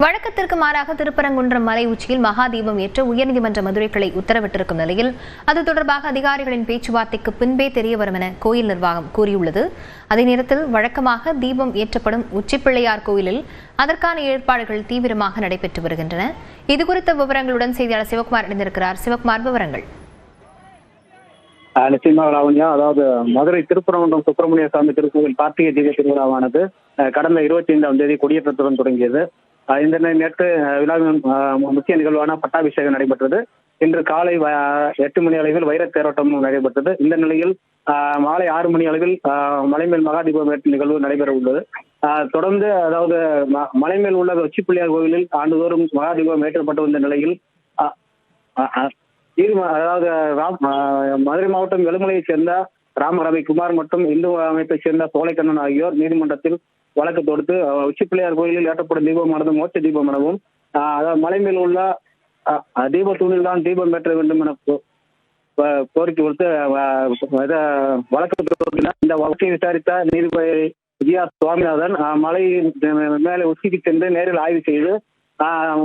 வழக்கத்திற்கு மாறாக திருப்பரங்குன்றம் மலை உச்சியில் மகாதீபம் ஏற்ற உயர்நீதிமன்ற மதுரை கிளை உத்தரவிட்டிருக்கும் நிலையில் அது தொடர்பாக அதிகாரிகளின் பேச்சுவார்த்தைக்கு பின்பே தெரியவரும் என கோயில் நிர்வாகம் கூறியுள்ளது. அதே நேரத்தில் வழக்கமாக தீபம் ஏற்றப்படும் உச்சிப்பிள்ளையார் கோயிலில் அதற்கான ஏற்பாடுகள் தீவிரமாக நடைபெற்று வருகின்றன. இதுகுறித்த விவரங்களுடன் செய்தியாளர் சிவகுமார் இணைந்திருக்கிறார். சிவகுமார், விவரங்கள். நிச்சயமாக லாவண்யா, அதாவது மதுரை திருப்பரங்குன்றம் சுப்பிரமணிய சாமி திருக்கோவில் கார்த்திகை தீப திருவிழாவானது கடந்த 25ஆம் தேதி கொடியேற்றத்துடன் தொடங்கியது. இந்த நேற்று விழாவின் முக்கிய நிகழ்வான பட்டாபிஷேகம் நடைபெற்றது. இன்று காலை 8 மணி அளவில் வைரத் தேரோட்டமும் நடைபெற்றது. இந்த நிலையில் மாலை 6 மணி அளவில் மலைமேல் மகாதீபம் ஏற்றும் நிகழ்வு நடைபெற உள்ளது. தொடர்ந்து அதாவது மலைமேல் உள்ள உச்சிப்பிள்ளையார் கோவிலில் ஆண்டுதோறும் மகாதீபம் ஏற்றப்பட்டு வந்த நிலையில் அதாவது மதுரை மாவட்டம் வெளுமலையைச் சேர்ந்த ராமரவிக்குமார் மற்றும் இந்து அமைப்பைச் சேர்ந்த சோலைக்கண்ணன் ஆகியோர் நீதிமன்றத்தில் வழக்கு தொடுத்து உச்சிப்பிள்ளையார் கோயிலில் ஏற்றப்படும் தீபமானது மோட்ச தீபம் எனவும், அதாவது மலை மேல் உள்ள தீப தூணில் தான் தீபம் ஏற்ற வேண்டும் என கோரிக்கை கொடுத்து வழக்கு தொடுத்தார். இந்த வழக்கை விசாரித்த நீதிபதி விஜயா சுவாமிநாதன் மலை மேலே உச்சிக்கு சென்று நேரில் ஆய்வு செய்து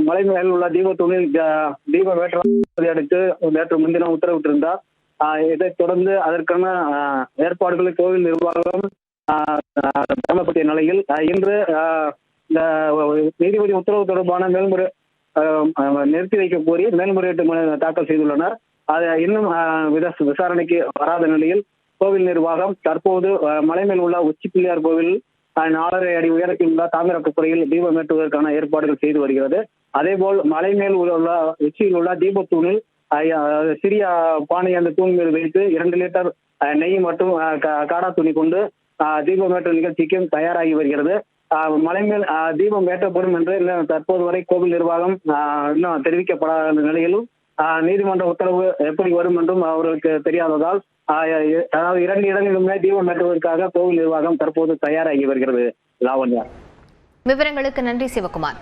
மலை மேல் உள்ள தீப தூணில் தீபம் அடுத்து நேற்று முன்தினம் உத்தரவிட்டிருந்தார். இதைத் தொடர்ந்து அதற்கான ஏற்பாடுகளை கோவில் நிர்வாகம் தலைமைப்படுத்திய நிலையில் இன்று இந்த நீதிபதி உத்தரவு தொடர்பான நிறுத்தி வைக்க கோரி மேல்முறையீட்டு மனு தாக்கல் செய்துள்ளனர். அது இன்னும் விசாரணைக்கு வராத நிலையில் கோவில் நிர்வாகம் தற்போது மலைமேல் உள்ள உச்சிப்பிள்ளையார் கோவில் 4.5 அடி உயரத்தில் உள்ள தாமிர குப்பரையில் தீபம் ஏற்றுவதற்கான ஏற்பாடுகள் செய்து வருகிறது. அதேபோல் மலை மேல் உள்ள உச்சியில் உள்ள தீபத்தூணில் சிறிய பானை அந்த தூண் மீது வைத்து 2 லிட்டர் நெய் மற்றும் காடா துணி கொண்டு தீபம் ஏற்ற நிகழ்ச்சிக்கும் தயாராகி வருகிறது. மலை மேல் தீபம் ஏற்றப்படும் என்று தற்போது வரை கோவில் நிர்வாகம் இன்னும் தெரிவிக்கப்படாத நிலையிலும் நீதிமன்ற உத்தரவு எப்படி வரும் என்றும் அவர்களுக்கு தெரியாததால் அதாவது 2 இடங்களிலுமே தீபம் ஏற்றுவதற்காக கோவில் நிர்வாகம் தற்போது தயாராகி வருகிறது. லாவண்யா, விவரங்களுக்கு நன்றி சிவகுமார்.